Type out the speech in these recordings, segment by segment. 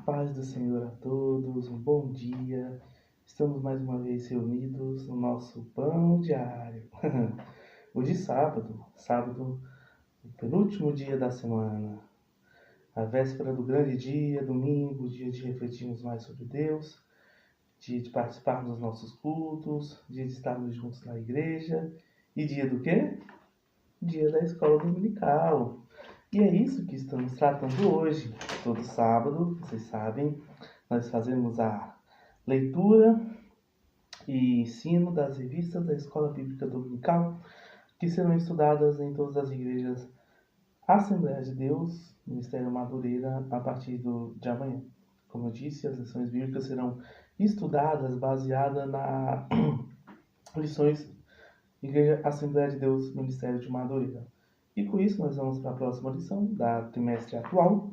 paz do Senhor a todos, um bom dia. Estamos mais uma vez reunidos no nosso pão diário. Hoje é sábado, o penúltimo dia da semana, a véspera do grande dia, domingo, dia de refletirmos mais sobre Deus, dia de participarmos dos nossos cultos, dia de estarmos juntos na igreja e dia do quê? Dia da escola dominical. E é isso que estamos tratando hoje. Todo sábado, vocês sabem, nós fazemos a leitura e ensino das revistas da Escola Bíblica Dominical, que serão estudadas em todas as igrejas Assembleia de Deus, Ministério Madureira, a partir de amanhã. Como eu disse, as lições bíblicas serão estudadas baseadas nas lições Igreja Assembleia de Deus, Ministério de Madureira. E com isso nós vamos para a próxima lição da trimestre atual,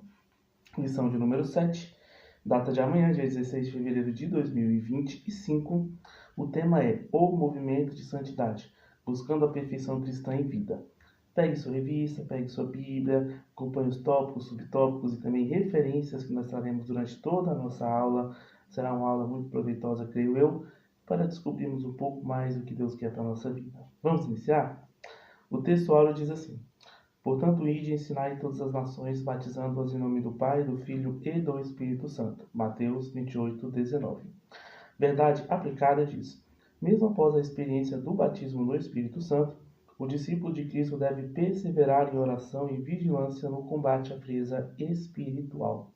lição de número 7, data de amanhã, dia 16 de fevereiro de 2025. O tema é O Movimento de Santidade, buscando a perfeição cristã em vida. Pegue sua revista, pegue sua Bíblia, acompanhe os tópicos, subtópicos e também referências que nós traremos durante toda a nossa aula. Será uma aula muito proveitosa, creio eu, para descobrirmos um pouco mais do que Deus quer para a nossa vida. Vamos iniciar? O texto áureo diz assim: Portanto, ide e ensinai todas as nações, batizando-as em nome do Pai, do Filho e do Espírito Santo. Mateus 28, 19. Verdade aplicada diz: mesmo após a experiência do batismo no Espírito Santo, o discípulo de Cristo deve perseverar em oração e vigilância no combate à frieza espiritual.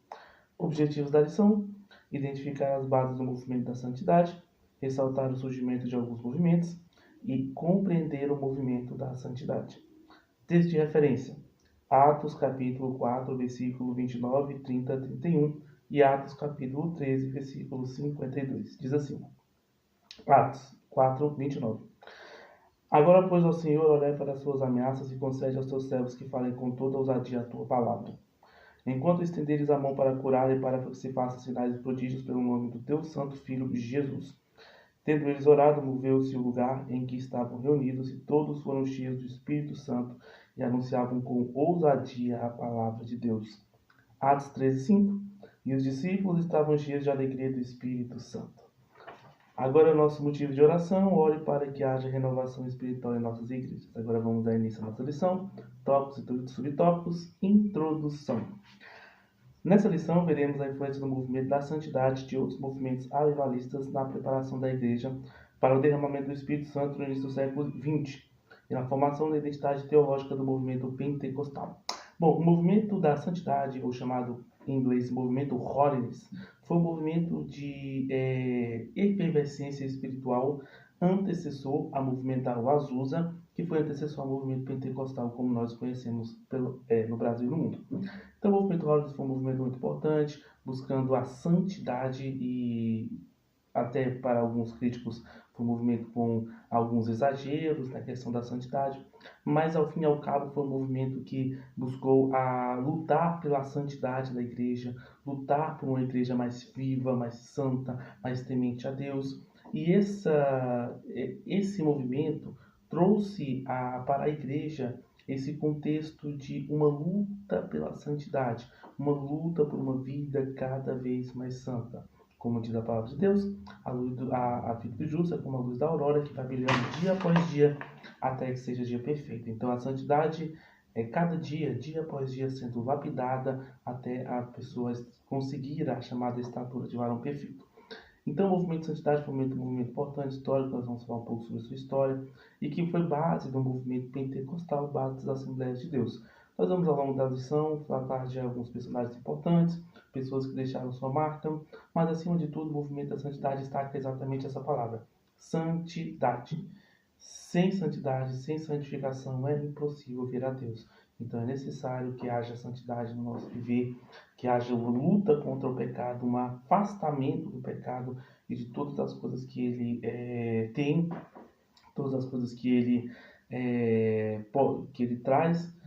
Objetivos da lição: identificar as bases do movimento da santidade, ressaltar o surgimento de alguns movimentos e compreender o movimento da santidade. Texto de referência: Atos capítulo 4, versículo 29, 30, 31 e Atos capítulo 13, versículo 52. Diz assim: Atos 4, 29. Agora, pois, ó Senhor, olhai para as suas ameaças e concede aos teus servos que falem com toda ousadia a tua palavra. Enquanto estenderes a mão para curar e para que se façam sinais e prodígios pelo nome do teu santo Filho Jesus. Tendo eles orado, moveu-se o lugar em que estavam reunidos, e todos foram cheios do Espírito Santo e anunciavam com ousadia a palavra de Deus. Atos 13, 5. E os discípulos estavam cheios de alegria do Espírito Santo. Agora é o nosso motivo de oração. Ore para que haja renovação espiritual em nossas igrejas. Agora vamos dar início à nossa lição. Tópicos e subtópicos. Introdução. Nessa lição, veremos a influência do movimento da santidade de outros movimentos avivalistas na preparação da igreja para o derramamento do Espírito Santo no início do século XX e na formação da identidade teológica do movimento pentecostal. Bom, o movimento da santidade, ou chamado em inglês movimento Holiness, foi um movimento de efervescência espiritual antecessor ao movimento da Azusa, que foi antecessor ao movimento pentecostal, como nós conhecemos no Brasil e no mundo. Então, o movimento Holiness foi um movimento muito importante, buscando a santidade e, até para alguns críticos, foi um movimento com alguns exageros na questão da santidade, mas ao fim e ao cabo foi um movimento que buscou lutar pela santidade da igreja, lutar por uma igreja mais viva, mais santa, mais temente a Deus. E esse movimento trouxe para a igreja esse contexto de uma luta pela santidade, uma luta por uma vida cada vez mais santa. Como diz a palavra de Deus, a vida do justo é como a luz da aurora, que vai brilhando dia após dia, até que seja dia perfeito. Então a santidade é cada dia, dia após dia, sendo lapidada, até a pessoa conseguir a chamada estatura de varão perfeito. Então o movimento de santidade foi um movimento importante, histórico, nós vamos falar um pouco sobre a sua história, e que foi base do movimento pentecostal, base das Assembleias de Deus. Nós vamos, ao longo da lição, tratar de alguns personagens importantes, pessoas que deixaram sua marca, mas, acima de tudo, o movimento da santidade destaca exatamente essa palavra: santidade. Sem santidade, sem santificação, é impossível ver a Deus. Então é necessário que haja santidade no nosso viver, que haja uma luta contra o pecado, um afastamento do pecado e de todas as coisas que ele tem, todas as coisas que ele traz.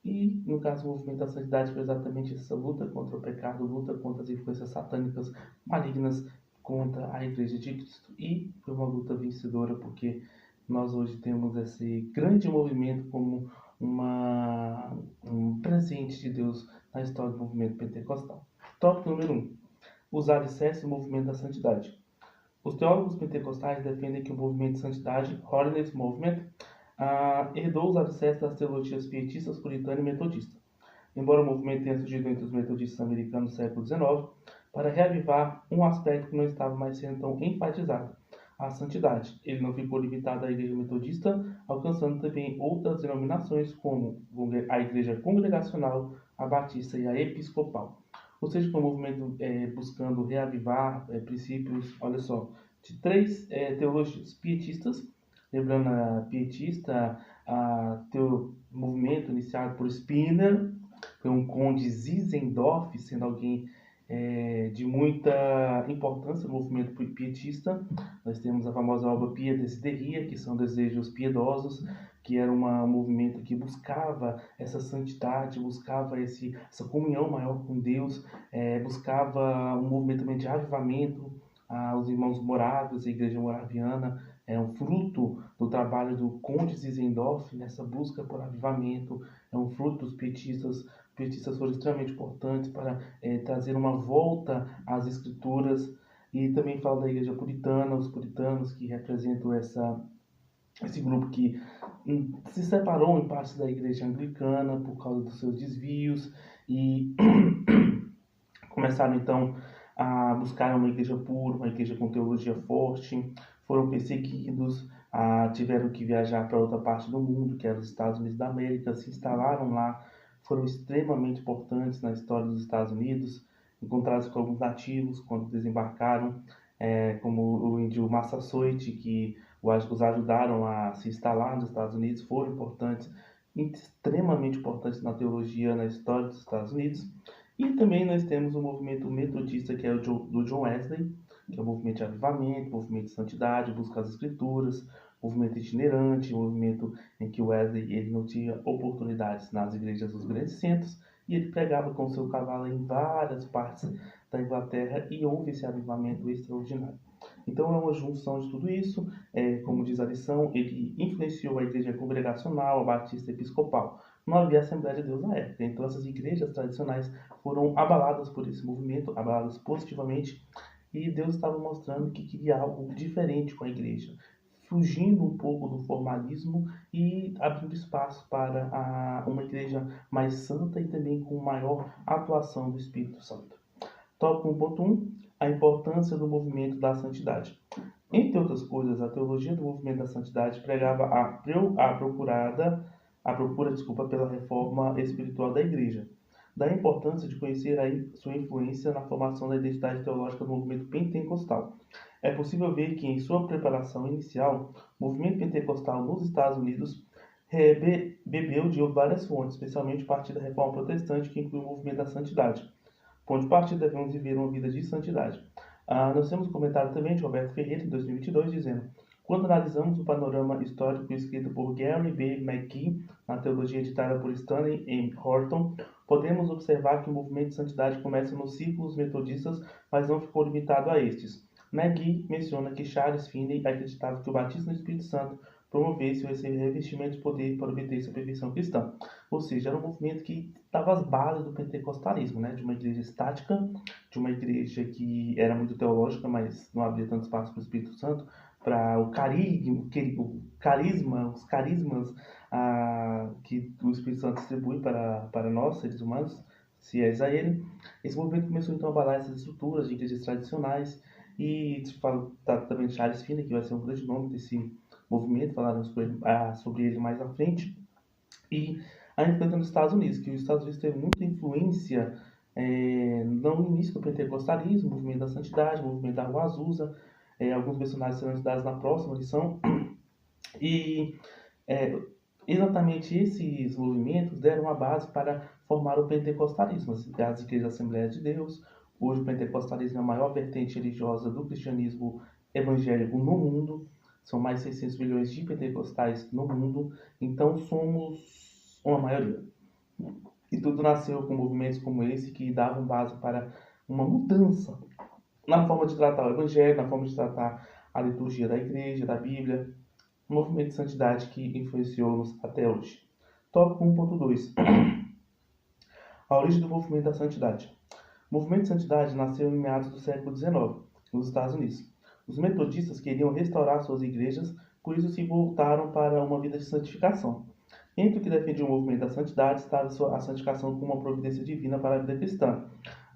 E, no caso, o movimento da santidade foi exatamente essa luta contra o pecado, luta contra as influências satânicas malignas contra a Igreja de Cristo. E foi uma luta vencedora, porque nós hoje temos esse grande movimento como um presente de Deus na história do movimento pentecostal. Tópico número 1. os alicerces do movimento da santidade. Os teólogos pentecostais defendem que o movimento de santidade, Holiness Movement, herdou os alicerces das teologias pietistas, puritana e metodista. Embora o movimento tenha surgido entre os metodistas americanos no século XIX, para reavivar um aspecto que não estava mais sendo tão enfatizado, a santidade. Ele não ficou limitado à igreja metodista, alcançando também outras denominações como a igreja congregacional, a batista e a episcopal. Ou seja, foi um movimento buscando reavivar princípios, olha só, de três teologias pietistas, lembrando a pietista, o movimento iniciado por Spinner, foi um conde Zinzendorf, sendo alguém de muita importância no movimento pietista. Nós temos a famosa obra Pia Desideria, que são desejos piedosos, que era um movimento que buscava essa santidade, buscava essa comunhão maior com Deus, buscava um movimento também de avivamento. Os irmãos morávios, a igreja moraviana, é um fruto do trabalho do conde Zinzendorf nessa busca por avivamento, é um fruto dos pietistas. Os pietistas foram extremamente importantes para trazer uma volta às escrituras, e também fala da igreja puritana, os puritanos que representam esse grupo que se separou em parte da igreja anglicana por causa dos seus desvios e começaram então a buscar uma igreja pura, uma igreja com teologia forte, foram perseguidos, tiveram que viajar para outra parte do mundo, que era os Estados Unidos da América, se instalaram lá, foram extremamente importantes na história dos Estados Unidos, encontraram-se com alguns nativos quando desembarcaram, como o índio Massasoit, que os ajudaram a se instalar nos Estados Unidos, foram importantes, extremamente importantes na teologia, na história dos Estados Unidos. E também nós temos o movimento metodista, que é o do John Wesley, que é o movimento de avivamento, movimento de santidade, busca as escrituras, movimento itinerante, movimento em que Wesley ele não tinha oportunidades nas igrejas dos grandes centros, e ele pregava com seu cavalo em várias partes da Inglaterra, e houve esse avivamento extraordinário. Então é uma junção de tudo isso, como diz a lição, ele influenciou a igreja congregacional, a batista episcopal. Não havia Assembleia de Deus na época, então essas igrejas tradicionais foram abaladas por esse movimento, abaladas positivamente, e Deus estava mostrando que queria algo diferente com a igreja, fugindo um pouco do formalismo e abrindo espaço para uma igreja mais santa e também com maior atuação do Espírito Santo. Tópico 1.1, a importância do movimento da santidade. Entre outras coisas, a teologia do movimento da santidade pregava a procura pela reforma espiritual da igreja. Da importância de conhecer sua influência na formação da identidade teológica do movimento pentecostal. É possível ver que, em sua preparação inicial, o movimento pentecostal nos Estados Unidos bebeu de várias fontes, especialmente a partir da reforma protestante, que inclui o movimento da santidade. Ponto de partida, devemos viver uma vida de santidade. Nós temos um comentário também de Roberto Ferreira, em 2022, dizendo: quando analisamos o panorama histórico escrito por Gary B. McGee, na teologia editada por Stanley M. Horton, podemos observar que o movimento de santidade começa nos círculos metodistas, mas não ficou limitado a estes. McGee menciona que Charles Finney acreditava que o batismo no Espírito Santo promovesse o revestimento de poder para obter essa perfeição cristã. Ou seja, era um movimento que estava às bases do pentecostalismo, né? De uma igreja estática, de uma igreja que era muito teológica, mas não abria tanto espaço para o Espírito Santo, para os carismas que o Espírito Santo distribui para nós, seres humanos, fiéis a ele. Esse movimento começou então a abalar essas estruturas de igrejas tradicionais, e também de Charles Finney, que vai ser um grande nome desse movimento, falaremos sobre ele mais à frente. E a influência nos Estados Unidos, que os Estados Unidos teve muita influência no início do pentecostalismo, movimento da santidade, movimento da Rua Azusa, alguns mencionados serão estudados na próxima lição, e exatamente esses movimentos deram a base para formar o pentecostalismo, as igrejas Assembleias de Deus. Hoje o pentecostalismo é a maior vertente religiosa do cristianismo evangélico no mundo, são mais de 600 milhões de pentecostais no mundo, então somos uma maioria. E tudo nasceu com movimentos como esse, que davam base para uma mudança na forma de tratar o evangelho, na forma de tratar a liturgia da igreja, da Bíblia, um movimento de santidade que influenciou-nos até hoje. Tópico 1.2. A origem do movimento da santidade. O movimento de santidade nasceu em meados do século XIX, nos Estados Unidos. Os metodistas queriam restaurar suas igrejas, por isso se voltaram para uma vida de santificação. Entre o que defendia o movimento da santidade estava a santificação como uma providência divina para a vida cristã.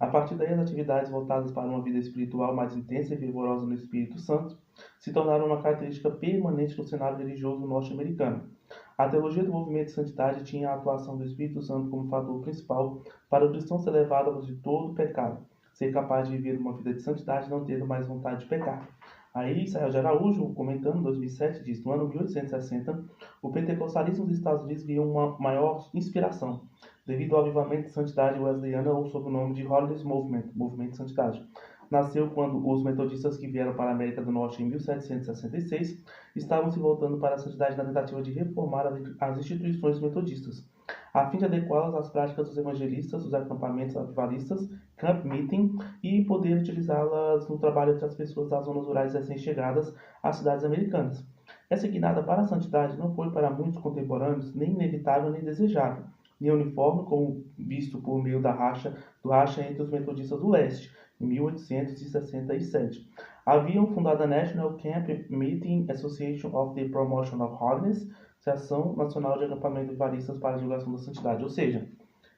A partir daí, as atividades voltadas para uma vida espiritual mais intensa e fervorosa no Espírito Santo se tornaram uma característica permanente no cenário religioso norte-americano. A teologia do movimento de santidade tinha a atuação do Espírito Santo como fator principal para o cristão ser levado à luz de todo pecado, ser capaz de viver uma vida de santidade não tendo mais vontade de pecar. Aí, Israel de Araújo, comentando em 2007, diz: no ano 1860, o pentecostalismo dos Estados Unidos ganhou uma maior inspiração, devido ao avivamento de santidade wesleyana ou sob o nome de Holiness Movement, movimento de santidade. Nasceu quando os metodistas que vieram para a América do Norte em 1766 estavam se voltando para a santidade na tentativa de reformar as instituições metodistas, a fim de adequá-las às práticas dos evangelistas, dos acampamentos avivalistas, camp meeting, e poder utilizá-las no trabalho entre as pessoas das zonas rurais recém-chegadas às cidades americanas. Essa guinada para a santidade não foi para muitos contemporâneos nem inevitável nem desejável, nem uniforme como visto por meio do racha entre os metodistas do leste, em 1867. Haviam fundado a National Camp Meeting Association of the Promotion of Holiness, Associação Nacional de Acampamento Avivaristas para a Divulgação da Santidade. Ou seja,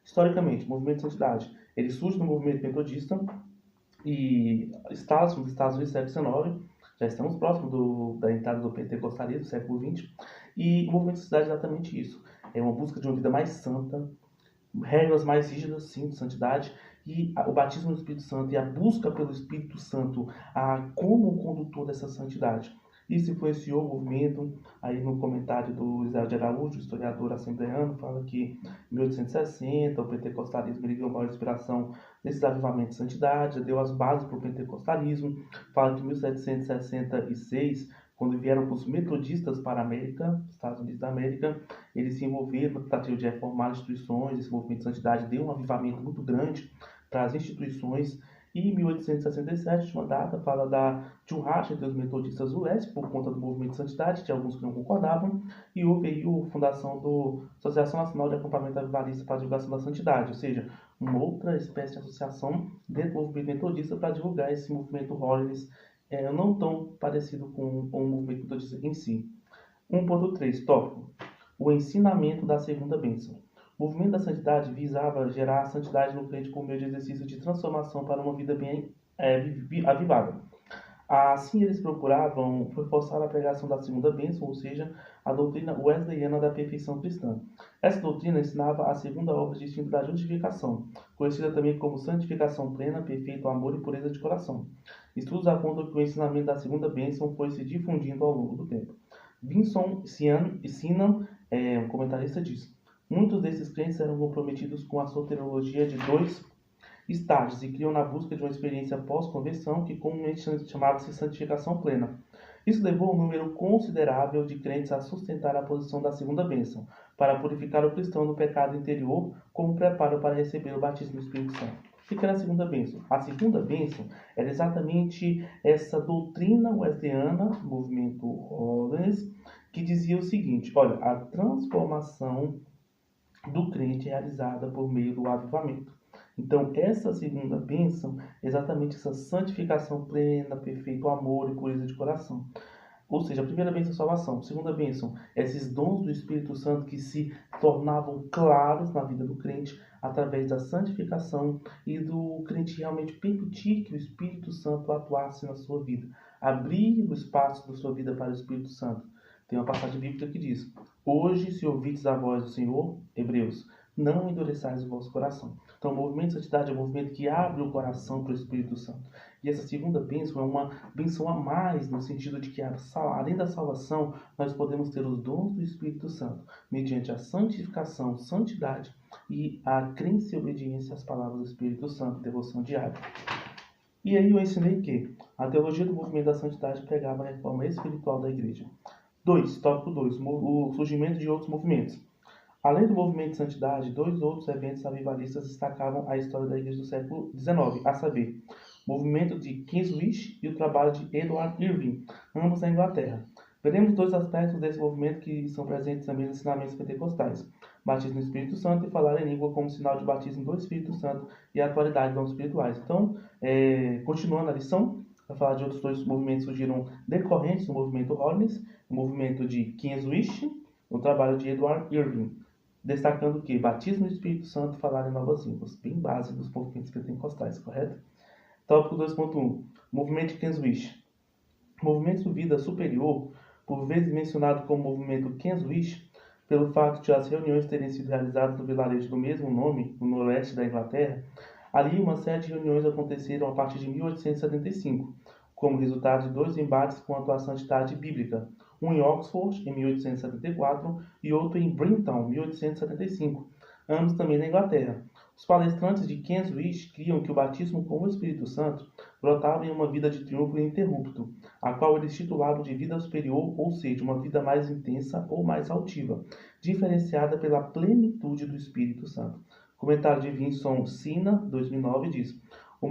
historicamente, o movimento de santidade ele surge no movimento metodista e nos Estados Unidos, século XIX, já estamos próximos da entrada do pentecostalismo, século XX, e o movimento de santidade é exatamente isso. É uma busca de uma vida mais santa, regras mais rígidas, sim, de santidade, e o batismo no Espírito Santo e a busca pelo Espírito Santo como condutor dessa santidade. Isso influenciou o movimento. Aí no comentário do Israel de Araújo, historiador assembleano, fala que em 1860 o pentecostalismo ganhou maior inspiração nesses avivamentos de santidade, deu as bases para o pentecostalismo. Fala que em 1766, quando vieram os metodistas para a América, Estados Unidos da América, eles se envolveram na tentativa de reformar instituições. Esse movimento de santidade deu um avivamento muito grande para as instituições. E em 1867, uma data, fala de um racha entre os metodistas do leste, por conta do movimento de santidade, de alguns que não concordavam, e houve aí a fundação da Associação Nacional de Acampamento Avivalista para a Divulgação da Santidade, ou seja, uma outra espécie de associação dentro do movimento metodista para divulgar esse movimento Holiness, não tão parecido com o movimento metodista em si. 1.3, tópico: o ensinamento da segunda bênção. O movimento da santidade visava gerar a santidade no crente por meio de exercício de transformação para uma vida bem avivada. Assim, eles procuravam reforçar a pregação da segunda bênção, ou seja, a doutrina wesleyana da perfeição cristã. Essa doutrina ensinava a segunda obra distinta da justificação, conhecida também como santificação plena, perfeito amor e pureza de coração. Estudos apontam que o ensinamento da segunda bênção foi se difundindo ao longo do tempo. Vinson Sinan, um comentarista, diz: muitos desses crentes eram comprometidos com a soteriologia de 2 estágios e criam na busca de uma experiência pós-conversão que comumente chamava-se santificação plena. Isso levou um número considerável de crentes a sustentar a posição da segunda bênção, para purificar o cristão do pecado interior como preparo para receber o batismo do Espírito Santo. O que era a segunda bênção? A segunda bênção era exatamente essa doutrina wesleyana, movimento Holiness, que dizia o seguinte: olha, a transformação do crente é realizada por meio do avivamento. Então, essa segunda bênção é exatamente essa santificação plena, perfeito amor e pureza de coração. Ou seja, a primeira bênção é a salvação. A segunda bênção, esses dons do Espírito Santo que se tornavam claros na vida do crente através da santificação e do crente realmente permitir que o Espírito Santo atuasse na sua vida. Abrir o espaço da sua vida para o Espírito Santo. Tem uma passagem bíblica que diz: hoje, se ouvides a voz do Senhor, Hebreus, não endureçais o vosso coração. Então, o movimento de santidade é um movimento que abre o coração para o Espírito Santo. E essa segunda bênção é uma bênção a mais, no sentido de que, além da salvação, nós podemos ter os dons do Espírito Santo, mediante a santificação, santidade e a crença e obediência às palavras do Espírito Santo, devoção diária. E aí eu ensinei que a teologia do movimento da santidade pregava a reforma espiritual da igreja. Tópico 2, o surgimento de outros movimentos. Além do movimento de santidade, 2 outros eventos avivalistas destacavam a história da igreja do século XIX, a saber, o movimento de Kingswich e o trabalho de Edward Irving, ambos na Inglaterra. Veremos dois aspectos desse movimento que são presentes também nos ensinamentos pentecostais: batismo no Espírito Santo e falar em língua como sinal de batismo do Espírito Santo e a atualidade dos dons espirituais. Então, continuando a lição, vai falar de outros dois movimentos que surgiram decorrentes do movimento Holiness, o movimento de Kienzwich, o trabalho de Edward Irving, destacando que batismo no Espírito Santo e falar em novas línguas, bem base dos movimentos pentecostais, correto? Tópico 2.1, movimento de Kienzwich. Movimento de vida superior, por vezes mencionado como movimento Kienzwich, pelo fato de as reuniões terem sido realizadas no vilarejo do mesmo nome, no noroeste da Inglaterra. Ali, uma série de reuniões aconteceram a partir de 1875, como resultado de dois embates quanto à santidade bíblica, um em Oxford, em 1874, e outro em Brintown, 1875, ambos também na Inglaterra. Os palestrantes de Kienzwich criam que o batismo com o Espírito Santo brotava em uma vida de triunfo ininterrupto, a qual eles titulavam de vida superior, ou seja, uma vida mais intensa ou mais altiva, diferenciada pela plenitude do Espírito Santo. Comentário de Vinson Sina, 2009, diz: o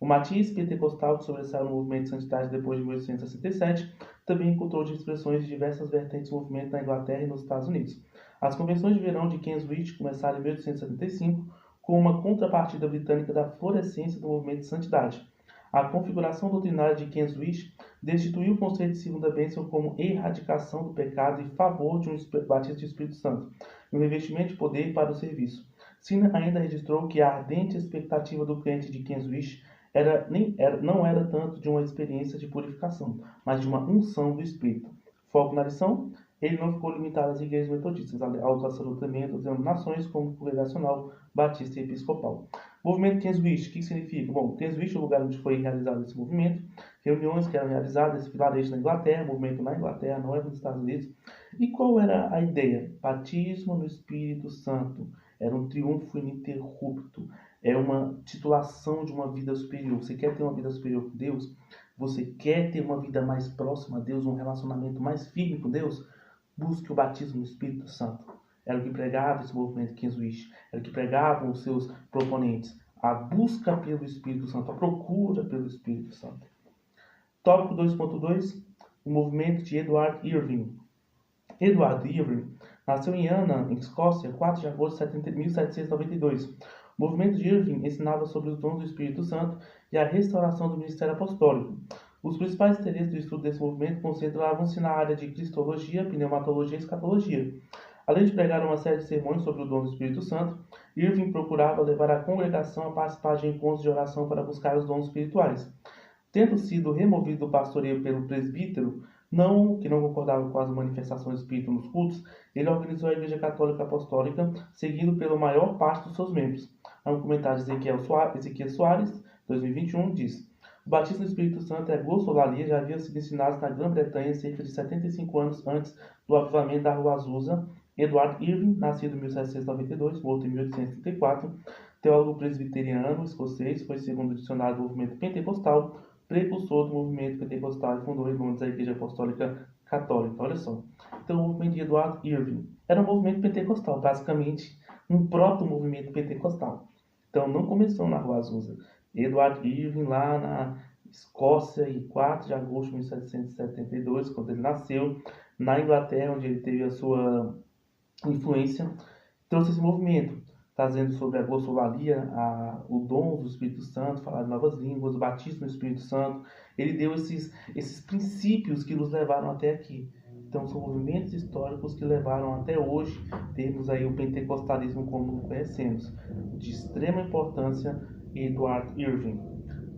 matiz pentecostal que sobressaiu no movimento de santidade depois de 1867 também encontrou expressões de diversas vertentes do movimento na Inglaterra e nos Estados Unidos. As convenções de verão de Kienzwich começaram em 1875 com uma contrapartida britânica da florescência do movimento de santidade. A configuração doutrinária de Kienzwich destituiu o conceito de segunda bênção como erradicação do pecado em favor de um batismo de Espírito Santo e um revestimento de poder para o serviço. Sina ainda registrou que a ardente expectativa do crente de Kienzwich não era tanto de uma experiência de purificação, mas de uma unção do Espírito. Foco na lição: ele não ficou limitado às igrejas metodistas, ao absolutamento das denominações como congregacional, batista e episcopal. Movimento Kienzwich, o que significa? Bom, Kienzwich é o lugar onde foi realizado esse movimento, reuniões que eram realizadas nesse vilarejo na Inglaterra, movimento na Inglaterra, não é nos Estados Unidos. E qual era a ideia? Batismo no Espírito Santo. Era um triunfo ininterrupto. É uma titulação de uma vida superior. Você quer ter uma vida superior com Deus? Você quer ter uma vida mais próxima a Deus, um relacionamento mais firme com Deus? Busque o batismo no Espírito Santo. Era o que pregava esse movimento Kienzwich. Era o que pregavam os seus proponentes. A busca pelo Espírito Santo, a procura pelo Espírito Santo. Tópico 2.2, o movimento de Edward Irving. Edward Irving nasceu em Annan, em Escócia, 4 de agosto de 1792. O movimento de Irving ensinava sobre os dons do Espírito Santo e a restauração do ministério apostólico. Os principais interesses do estudo desse movimento concentravam-se na área de cristologia, pneumatologia e escatologia. Além de pregar uma série de sermões sobre o dom do Espírito Santo, Irving procurava levar a congregação a participar de encontros de oração para buscar os dons espirituais. Tendo sido removido do pastoreio pelo presbítero, que não concordava com as manifestações do Espírito nos cultos, ele organizou a Igreja Católica Apostólica, seguido pela maior parte dos seus membros. Há um comentário de Ezequiel Soares, 2021, diz: o batismo do Espírito Santo e a glossolalia já haviam sido ensinados na Grã-Bretanha cerca de 75 anos antes do avivamento da Rua Azusa. Edward Irving, nascido em 1792, morto em 1834, teólogo presbiteriano escocês, foi segundo dicionário do movimento pentecostal, precursor do movimento pentecostal e fundou em Londres a Igreja Apostólica Católica. Olha só. Então, o movimento de Edward Irving era um movimento pentecostal, basicamente um proto-movimento pentecostal. Então, não começou na Rua Azusa. Edward Irving, lá na Escócia, em 4 de agosto de 1772, quando ele nasceu, na Inglaterra, onde ele teve a sua influência, trouxe esse movimento, trazendo sobre a glossolalia, o dom do Espírito Santo, falar de novas línguas, o batismo no Espírito Santo. Ele deu esses princípios que nos levaram até aqui. Então, são movimentos históricos que levaram até hoje, termos aí o pentecostalismo como conhecemos. De extrema importância, Edward Irving.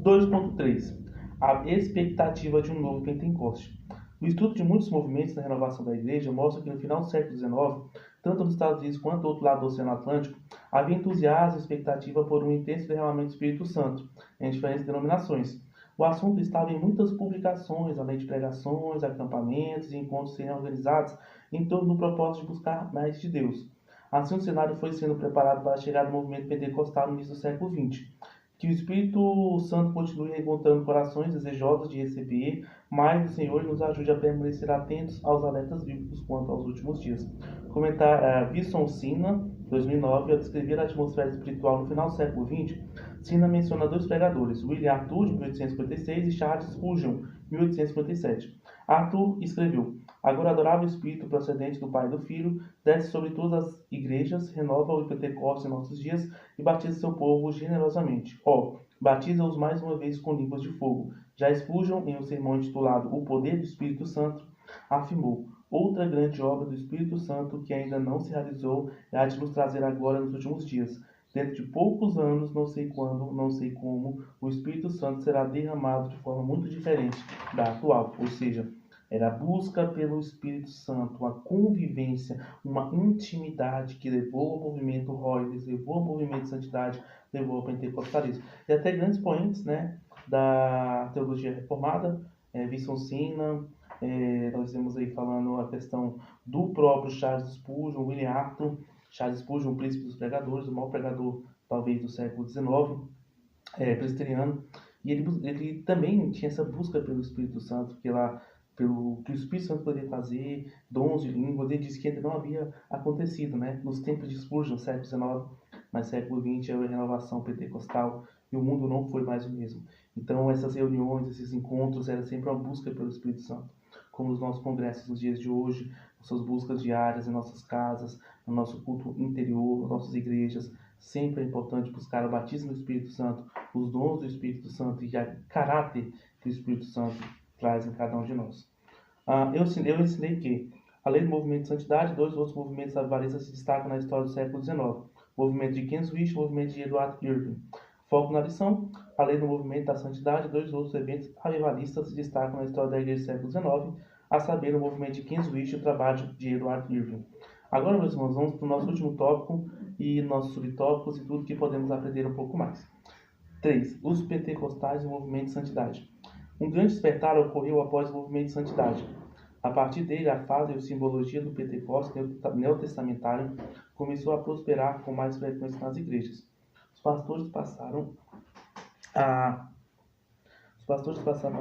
2.3. A expectativa de um novo Pentecoste. O estudo de muitos movimentos na renovação da Igreja mostra que no final do século XIX, tanto nos Estados Unidos quanto do outro lado do Oceano Atlântico, havia entusiasmo e expectativa por um intenso derramamento do Espírito Santo em diferentes denominações. O assunto estava em muitas publicações, além de pregações, acampamentos e encontros sendo organizados em torno do propósito de buscar mais de Deus. Assim, o cenário foi sendo preparado para a chegada do movimento pentecostal no início do século XX. Que o Espírito Santo continue encontrando corações desejosos de receber mais do Senhor e nos ajude a permanecer atentos aos alertas bíblicos quanto aos últimos dias. Comentar Vinson Sina, 2009, ao descrever a atmosfera espiritual no final do século XX, Sina menciona dois pregadores, William Arthur, de 1856, e Charles Spurgeon, 1857. Arthur escreveu: Agora adorável Espírito procedente do Pai e do Filho, desce sobre todas as igrejas, renova o Pentecostes em nossos dias e batiza seu povo generosamente. Batiza-os mais uma vez com línguas de fogo. Já Spurgeon, em um sermão intitulado O Poder do Espírito Santo, afirmou: Outra grande obra do Espírito Santo que ainda não se realizou é a de nos trazer agora nos últimos dias. Dentro de poucos anos, não sei quando, não sei como, o Espírito Santo será derramado de forma muito diferente da atual. Ou seja, era a busca pelo Espírito Santo, uma convivência, uma intimidade que levou ao movimento Royals, levou ao movimento de santidade, levou ao pentecostalismo. E até grandes poentes, né, da teologia reformada, Winston Sina, nós temos aí falando a questão do próprio Charles Spurgeon, William Arthur, Charles Spurgeon, o príncipe dos pregadores, o maior pregador talvez do século XIX, presbiteriano, e ele também tinha essa busca pelo Espírito Santo, pelo que o Espírito Santo poderia fazer, dons de língua. Ele disse que ainda não havia acontecido, né, nos tempos de Spurgeon, século XIX, mas século XX é a renovação pentecostal e o mundo não foi mais o mesmo. Então essas reuniões, esses encontros, era sempre uma busca pelo Espírito Santo, como os nossos congressos nos dias de hoje, suas buscas diárias em nossas casas, no nosso culto interior, nas nossas igrejas. Sempre é importante buscar o batismo do Espírito Santo, os dons do Espírito Santo e o caráter que o Espírito Santo traz em cada um de nós. Eu ensinei que, além do movimento de santidade, dois outros movimentos avivalistas se destacam na história do século XIX. O movimento de Kent Ridge e o movimento de Edward Irving. Foco na lição, além do movimento da santidade, dois outros eventos avivalistas se destacam na história da igreja do século XIX, a saber, o movimento de Kent Ridge e o trabalho de Edward Irving. Agora, meus irmãos, vamos para o nosso último tópico e nossos subtópicos e tudo que podemos aprender um pouco mais. 3. Os pentecostais e o movimento de santidade. Um grande despertar ocorreu após o movimento de santidade. A partir dele, a fase e a simbologia do Pentecostes neotestamentário começou a prosperar com mais frequência nas igrejas. Os pastores passaram a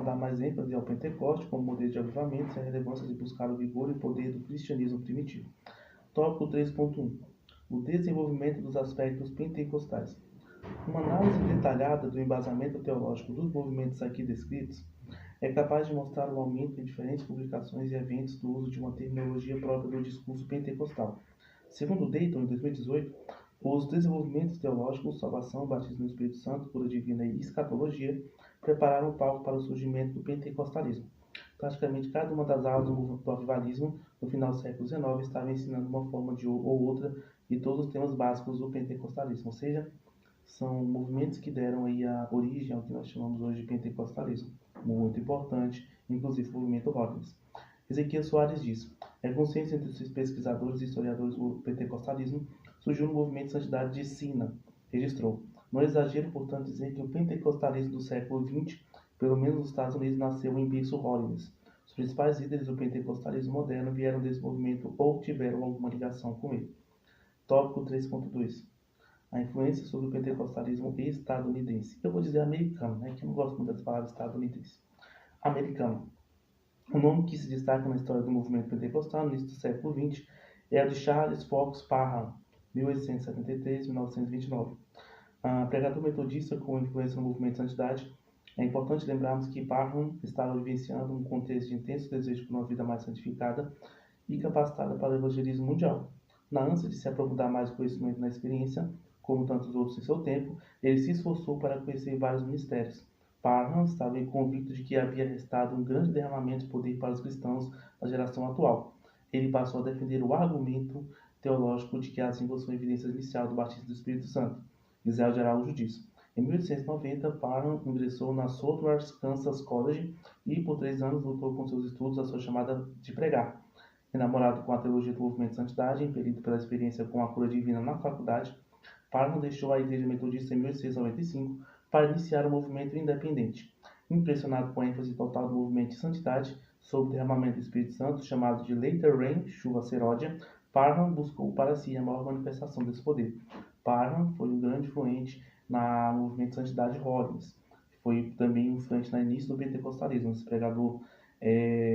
dar mais ênfase ao Pentecoste como modelo de avivamento e a relevância de buscar o vigor e poder do cristianismo primitivo. Tópico 3.1. O desenvolvimento dos aspectos pentecostais. Uma análise detalhada do embasamento teológico dos movimentos aqui descritos é capaz de mostrar um aumento em diferentes publicações e eventos do uso de uma terminologia própria do discurso pentecostal. Segundo Dayton, em 2018, os desenvolvimentos teológicos, salvação, batismo no Espírito Santo, cura divina e escatologia prepararam o palco para o surgimento do pentecostalismo. Praticamente cada uma das aulas do avivalismo no final do século XIX estava ensinando uma forma ou outra de todos os temas básicos do pentecostalismo, ou seja, são movimentos que deram aí a origem ao que nós chamamos hoje de pentecostalismo, muito importante, inclusive o movimento Rollins. Ezequiel Soares diz: é consenso entre os pesquisadores e historiadores do pentecostalismo surgiu no movimento de santidade de Sina, registrou. Não é exagero, portanto, dizer que o pentecostalismo do século XX, pelo menos nos Estados Unidos, nasceu em berço Rollins. Os principais líderes do pentecostalismo moderno vieram desse movimento ou tiveram alguma ligação com ele. Tópico 3.2. A influência sobre o pentecostalismo estadunidense. Eu vou dizer americano, né, que eu não gosto muito das palavras estadunidense. Americano. O nome que se destaca na história do movimento pentecostal no início do século XX é o de Charles Fox Parham, 1873-1929. Pregador metodista com influência no movimento de santidade. É importante lembrarmos que Parham estava vivenciando um contexto de intenso desejo por uma vida mais santificada e capacitada para o evangelismo mundial. Na ânsia de se aprofundar mais o conhecimento na experiência, como tantos outros em seu tempo, ele se esforçou para conhecer vários ministérios. Parham estava convicto de que havia restado um grande derramamento de poder para os cristãos da geração atual. Ele passou a defender o argumento teológico de que as línguas são evidência inicial do batismo do Espírito Santo. Israel de Araújo diz: em 1890, Parham ingressou na Southwest Kansas College e, por 3 anos, lutou com seus estudos a sua chamada de pregar. Enamorado com a teologia do movimento de santidade, impelido pela experiência com a cura divina na faculdade, Parham deixou a Igreja Metodista em 1895 para iniciar um movimento independente. Impressionado com a ênfase total do movimento de santidade sobre o derramamento do Espírito Santo, chamado de Latter Rain, chuva seródia, Parham buscou para si a maior manifestação desse poder. Parham foi um grande influente no movimento de santidade Rollins. Foi também influente no início do pentecostalismo, esse pregador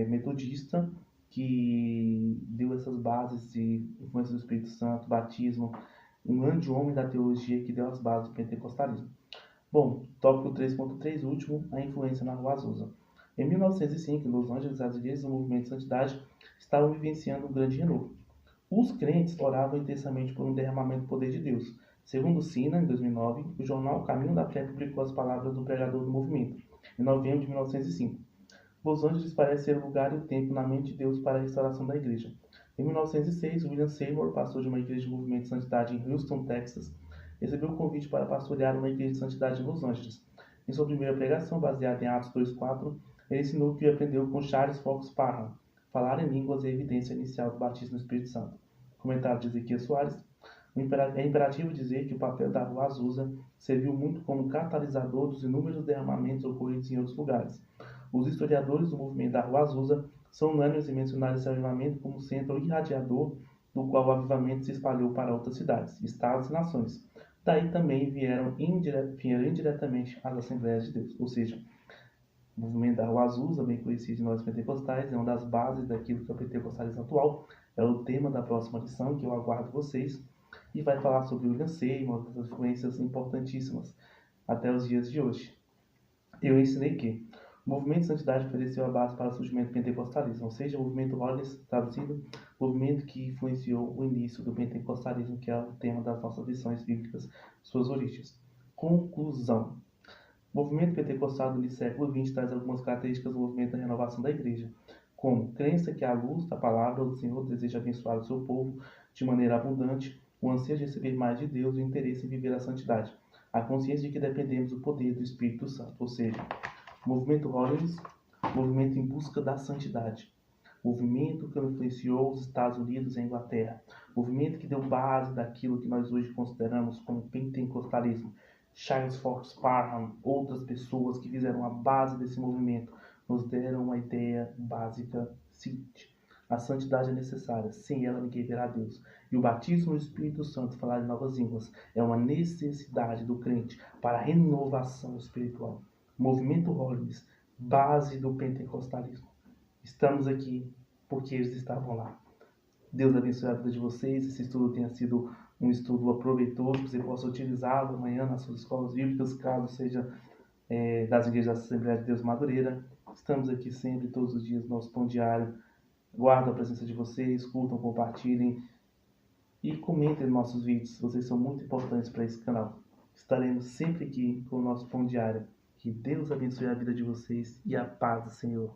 metodista que deu essas bases de influência do Espírito Santo, batismo, um grande homem da teologia que deu as bases do pentecostalismo. Bom, tópico 3.3, último, a influência na Rua Azusa. Em 1905, em Los Angeles, as igrejas do movimento de santidade estavam vivenciando um grande renovo. Os crentes oravam intensamente por um derramamento do poder de Deus. Segundo Sina, em 2009, o jornal Caminho da Fé publicou as palavras do pregador do movimento, em novembro de 1905. Los Angeles parece ser o lugar e o tempo na mente de Deus para a restauração da igreja. Em 1906, William Seymour, pastor de uma igreja de movimento de santidade em Houston, Texas, recebeu o convite para pastorear uma igreja de santidade em Los Angeles. Em sua primeira pregação, baseada em Atos 2:4, ele ensinou que aprendeu com Charles Fox Parham: falar em línguas é a evidência inicial do batismo no Espírito Santo. Comentário de Ezequiel Soares: é imperativo dizer que o papel da Rua Azusa serviu muito como catalisador dos inúmeros derramamentos ocorridos em outros lugares. Os historiadores do movimento da Rua Azusa são unânimes em mencionar esse avivamento como centro irradiador do qual o avivamento se espalhou para outras cidades, estados e nações. Daí também vieram indiretamente as Assembleias de Deus, ou seja, o movimento da Rua Azusa, bem conhecido de nós pentecostais, é uma das bases daquilo que é o pentecostalismo atual. É o tema da próxima lição, que eu aguardo vocês, e vai falar sobre William Seymour, das influências importantíssimas até os dias de hoje. Eu ensinei que o movimento de santidade ofereceu a base para o surgimento do pentecostalismo, ou seja, o movimento Holiness, traduzido, movimento que influenciou o início do pentecostalismo, que é o tema das nossas lições bíblicas, suas origens. Conclusão. O movimento pentecostal do século XX traz algumas características do movimento da renovação da igreja, como crença que a luz da palavra do Senhor deseja abençoar o seu povo de maneira abundante, o anseio de receber mais de Deus e o interesse em viver a santidade, a consciência de que dependemos do poder do Espírito Santo, ou seja, movimento Holiness, movimento em busca da santidade, movimento que influenciou os Estados Unidos e a Inglaterra, movimento que deu base daquilo que nós hoje consideramos como pentecostalismo. Charles Fox Parham, outras pessoas que fizeram a base desse movimento, nos deram uma ideia básica seguinte: a santidade é necessária, sem ela ninguém verá Deus. E o batismo no Espírito Santo, falar em novas línguas, é uma necessidade do crente para a renovação espiritual. Movimento Holiness, base do pentecostalismo. Estamos aqui porque eles estavam lá. Deus abençoe a vida de vocês. Esse estudo tenha sido um estudo aproveitoso, que você possa utilizá-lo amanhã nas suas escolas bíblicas, caso seja das igrejas da Assembleia de Deus Madureira. Estamos aqui sempre, todos os dias, no nosso pão diário. Guardo a presença de vocês, curtam, compartilhem e comentem nossos vídeos. Vocês são muito importantes para esse canal. Estaremos sempre aqui com o nosso pão diário. Que Deus abençoe a vida de vocês e a paz do Senhor.